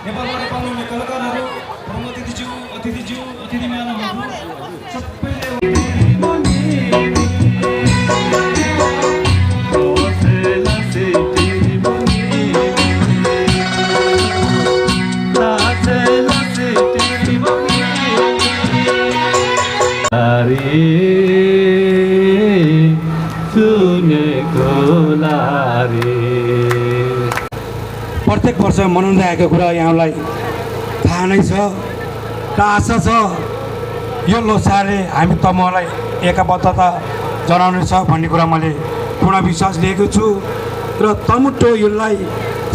नेपालबाट पाउनुहुने कलाकारहरू प्रमुख अतिथि महानुभावहरू सबैले प्रत्येक वर्ष मनाउँदै आएको कुरा यहाँलाई थाहा नै छ र आशा छ यो लोसारले हामी तमलाई एकबद्धता जनाउनेछ भन्ने कुरा मैले पूर्ण विश्वास लिएको छु र तमुटो यसलाई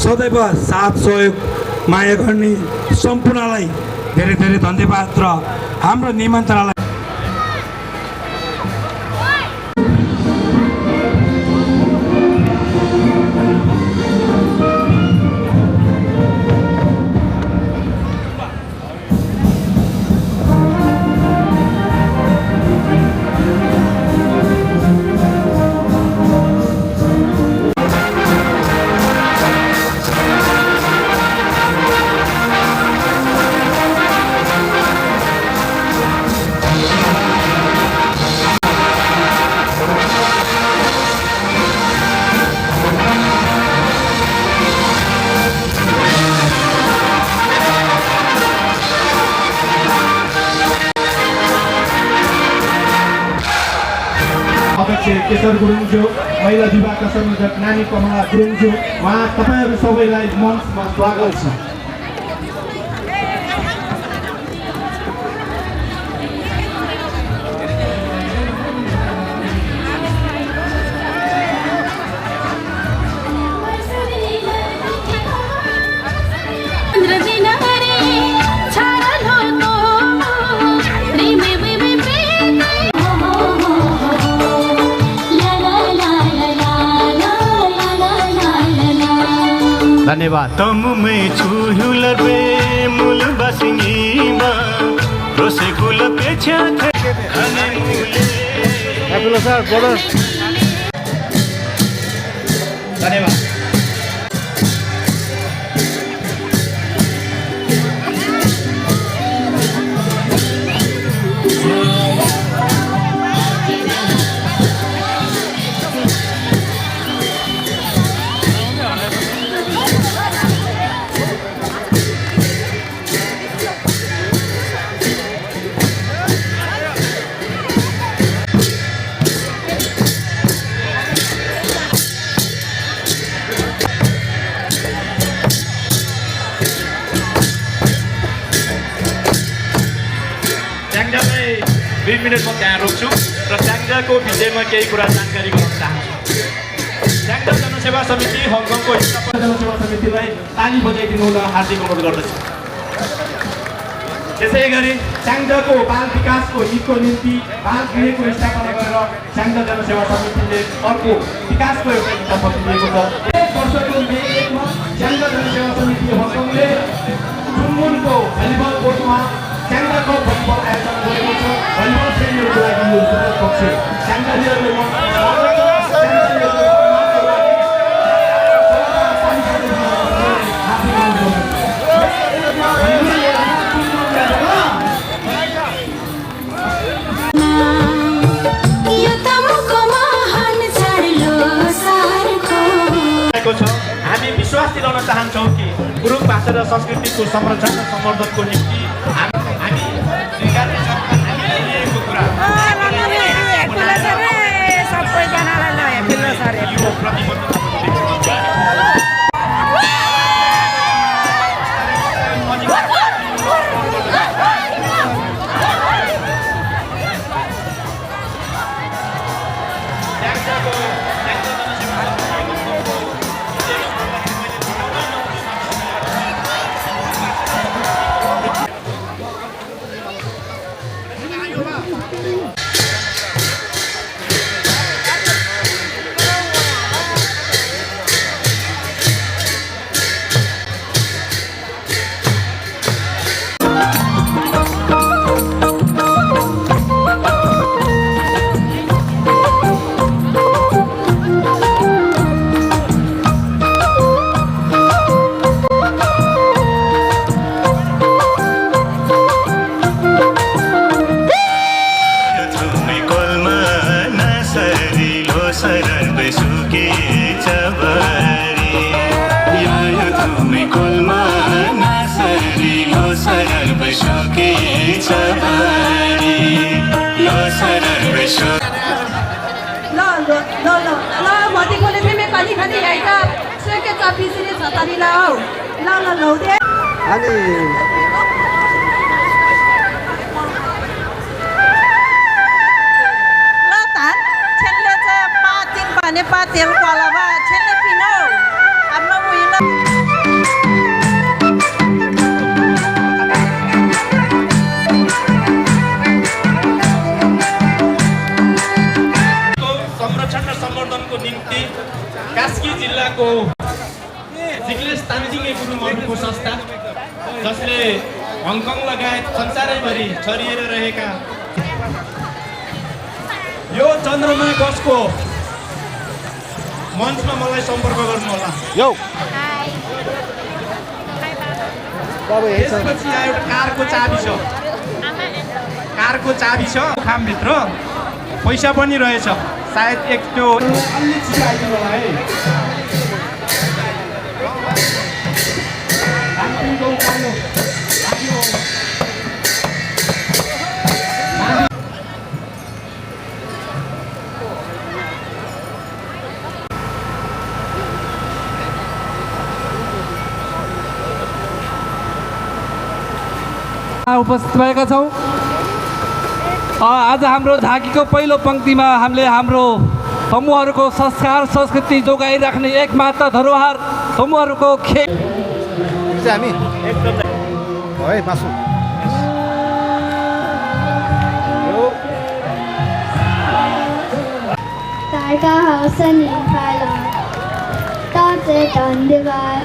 सदैव साथ सहयोग माया गर्ने सम्पूर्णलाई धेरै धेरै धन्यवाद र हाम्रो निमन्त्रणालाई अध्यक्ष केशर गुरुङज्यू, महिला विभागका संयोजक नानी कमला गुरुङज्यू, उहाँ तपाईँहरू सबैलाई मञ्चमा स्वागत छ। धन्यवाद। तमुमै छुहुलर पे मूल बसिङीमा रोसे गुल पेछा खाने मूले एपिलो सर ब्रदर धन्यवाद। च्याङ्जालाई 2 मिनट म त्यहाँ रोक्छु र च्याङ्जाको विषयमा केही कुरा जानकारी गराउन चाहन्छु। च्याङ्जा जनसेवा समिति हङकङको जनसेवा समितिलाई ताली बजाइदिनु हुन हार्दिक अनुरोध गर्दछु। त्यसै गरी च्याङ्जाको बाल विकासको हितको निम्ति बाल गृहको स्थापना गरेर च्याङ्जा जनसेवा समितिले अर्को विकासको एउटा इच्छापत्र दिएको छ। 1 वर्षको मे 1 मा च्याङ्जा जनसेवा समिति हङकङले चुम्बुनको भलिबल कोर्टमा च्याङ्जाको भलिबल आयोजन गरेको छ। भलिबल प्रेमीहरूको लागि यो सुखद पक्ष च्याङ्जालीहरूले हामी विश्वास दिलाउन चाहन्छौँ कि गुरुङ भाषा र संस्कृतिको संरक्षण र सम्वर्धनको निम्ति हामी स्वीकार्नेछौँ। हामीले लिएको कुरा यो प्रतिबद्धता भतिकोले तिमी कति खाने आइज सुके चपिसले छतरी ल हौ ल लौदे अनि ल धान छेल्ले चाहिँ पातिन भने पातेल कलबा छेल्ले पिनौ आफ्नो उइला संरक्षण र सम्वर्धनको निम्ति कास्की जिल्लाको जिग्लेस तामजिङ गुरुङहरूको संस्था जसले हङकङ लगायत संसारैभरि छरिएर रहेका यो चन्द्रमा गसको मञ्चमा मलाई सम्पर्क गर्नुहोला। यो त्यसपछि यहाँ एउटा कारको चाबी छ, कारको चाबी छ खामभित्र पैसा पनि रहेछ सायद एक त्यो अन्य चिज आइदिनु होला है। उपस्थित भएका छौँ। आज हाम्रो झाँकीको पहिलो पङ्क्तिमा हामीले हाम्रो समूहहरूको संस्कार संस्कृति जोगाइराख्ने एकमात्र धरोहर समूहहरूको खेल हामी है मासु तारका हौसनी फाला ताचे धन्यवाद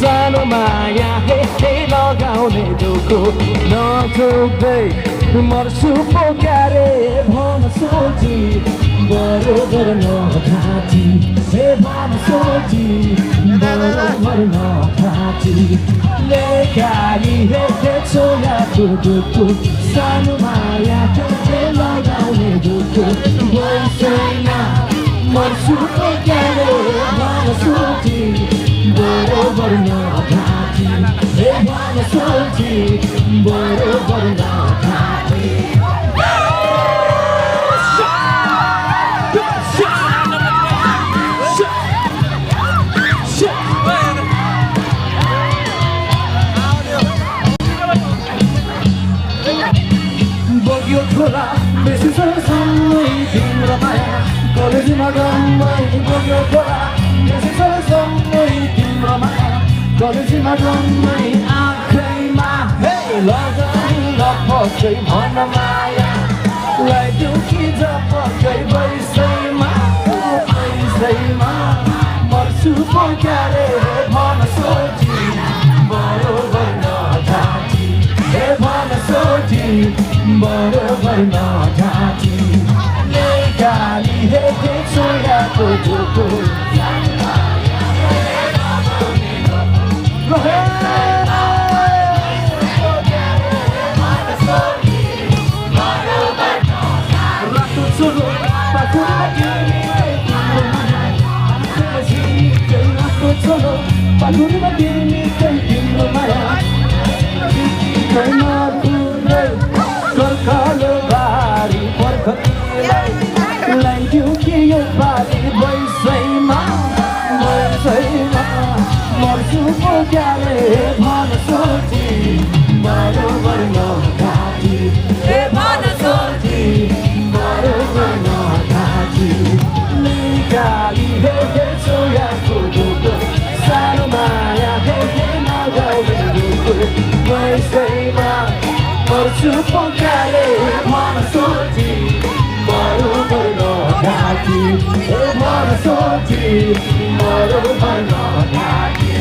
सानो माया हे लगाउने दुःख नथोक्दै मर्छु पोकारे भन सोची बरोबर नखाची हे भन सोची बरोबर नखाची लेखाली हे छोराको दुःख सानो माया हे लगाउने दुःख वैसैमा मर्छु पोकारे भन सोची बरोबर नखाची हे भन सोची बरोबर नखाची बग्यो छोरा बेसी सँगै तिम्रो माया कलेजमा गम्मै बग्यो छोरा बेसी सँगै तिम्रो माया कलेजमा गम्मै आँखैमा हे लगाएर पक्कै भन माया लगाइदिउ कि पक्कै वैसैमा मर्छु पोकारे भन सोची बरोबर नखाची हे भन सोची बरोबर नखाची लेखाली हे छोराको दुःख Paluruba dini timbro maya kaina pure korkalo bari porkhati lai diu ki yo bari baisai ma marju ko gyale bhan sochi barobar na khati he bhan sochi barobar na khati legali he soya ko सानो माया हे नगाउने दुःख वैसैमा मर्छु पोकारे भन सोची बरोबर नखाची हे भन सोची बरोबर नखाची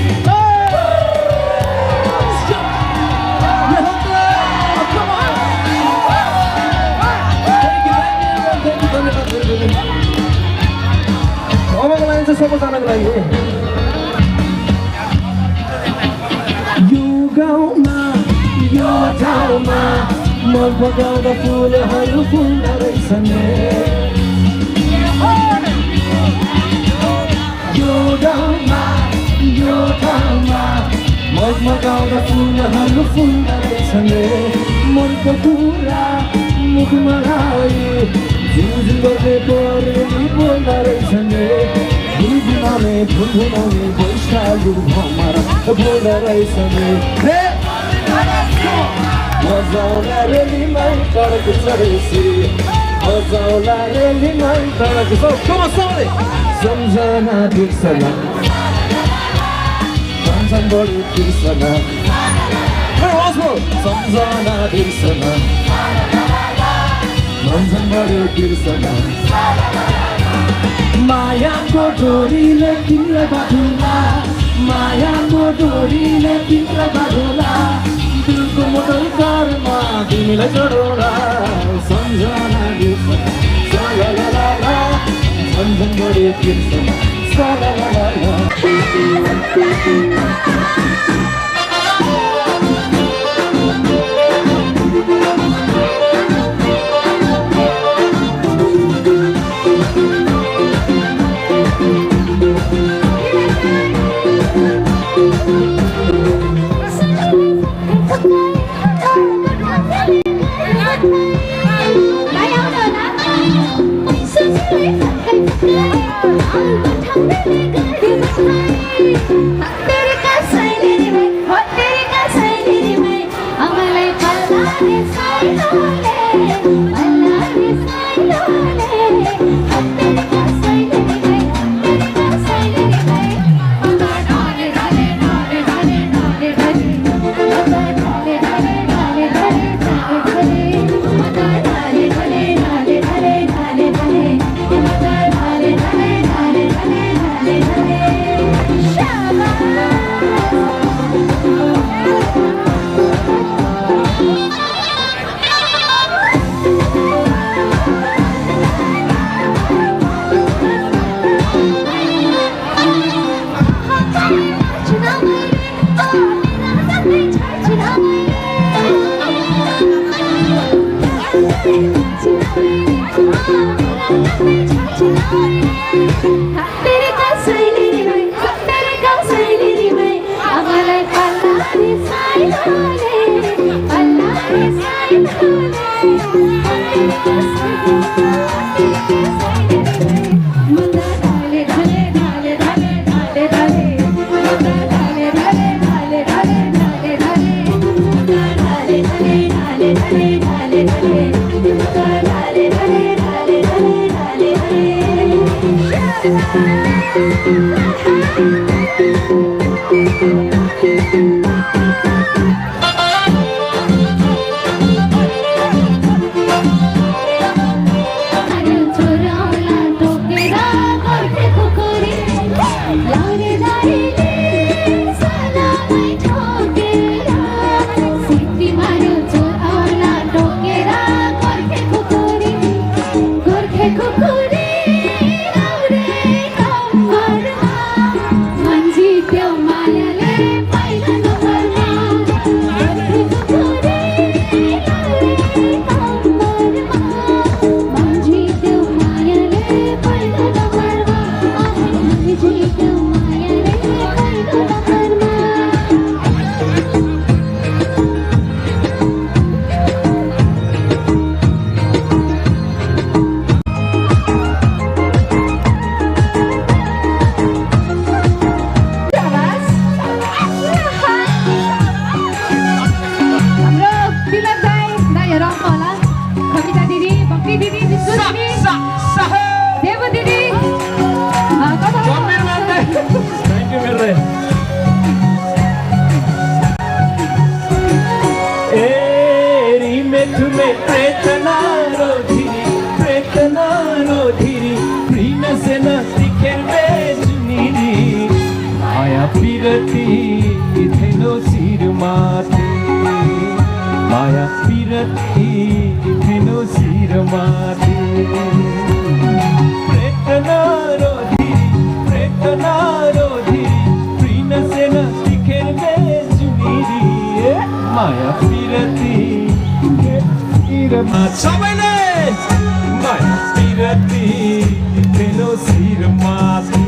अबको line चाहिँ सबैजनाको लागि गाउँमा यो ठाउँमा मन पकाउँदा फुलहरू फुल्दा रहेछन् यो गाउँमा यो ठाउँमा मन पकाउँदा फुलहरू फुल्दा रहेछन् मनको कुरा मुखमा लाई झुझु गर्दै परेली बोल्दा रहेछ भुनभुनाउने वैशालु भमर बोल्दा रहेछ नि मजाउला रेलीमा टडक चढेसी मजाउला रेलीमा टडक सम्झना बिर्सना सम्झन बढी बिर्सना सम्झना बिर्सना सम्झन बढी बिर्सना मायाको डोरीले तिमीलाई बाँधुला मायाको डोरीले तिमीलाई बाँधुला दिलको मोटल कारमा तिमीलाई चढौला सम्झना बिर्सना सलालाला सम्झन बढी बिर्सना सलालाला माया पिरती थिनो शिरमाथि प्रेत नारोधी प्रिन सेन तिखेर बेजुनिरी माया पिरती सबैले माया पिरती थिनो शिरमाथि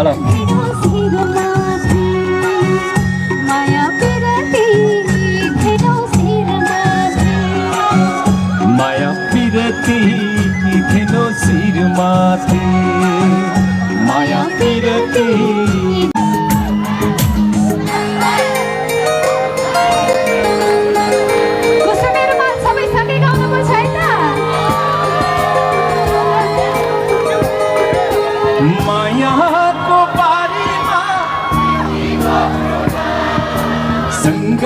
हेलो माया पिरती धेरौ शिरमाथि माया पिरती धेनो शिरमाथि माया पिरती मायाको बारीमा सँग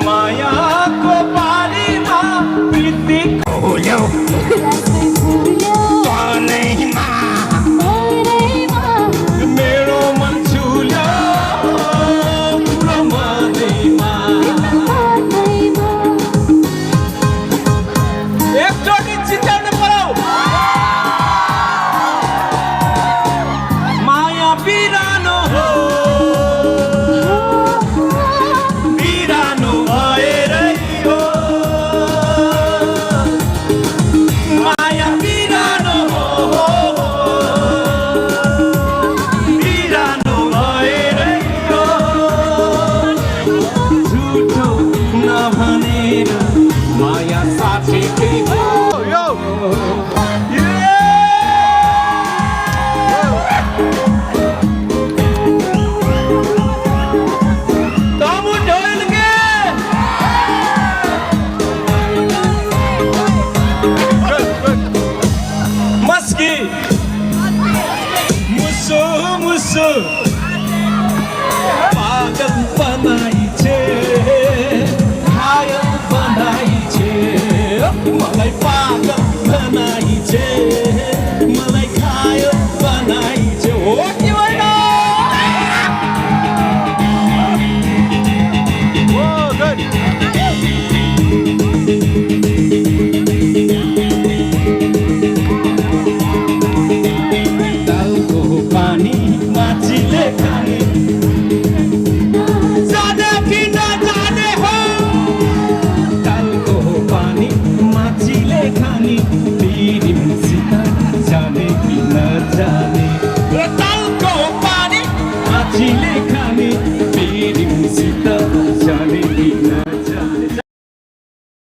मायाको बारीमा प्रीति खोल्यो मेरो मन छुल्यो पुरो मनैमा एकचोटि चिच्याउनु पर्यो माया बिरानो हो बिरानो भएरै हो माया बिरानो हो बिरानो भएरै हो झुठो नभनेर माया साथीकै हो Musso, musso.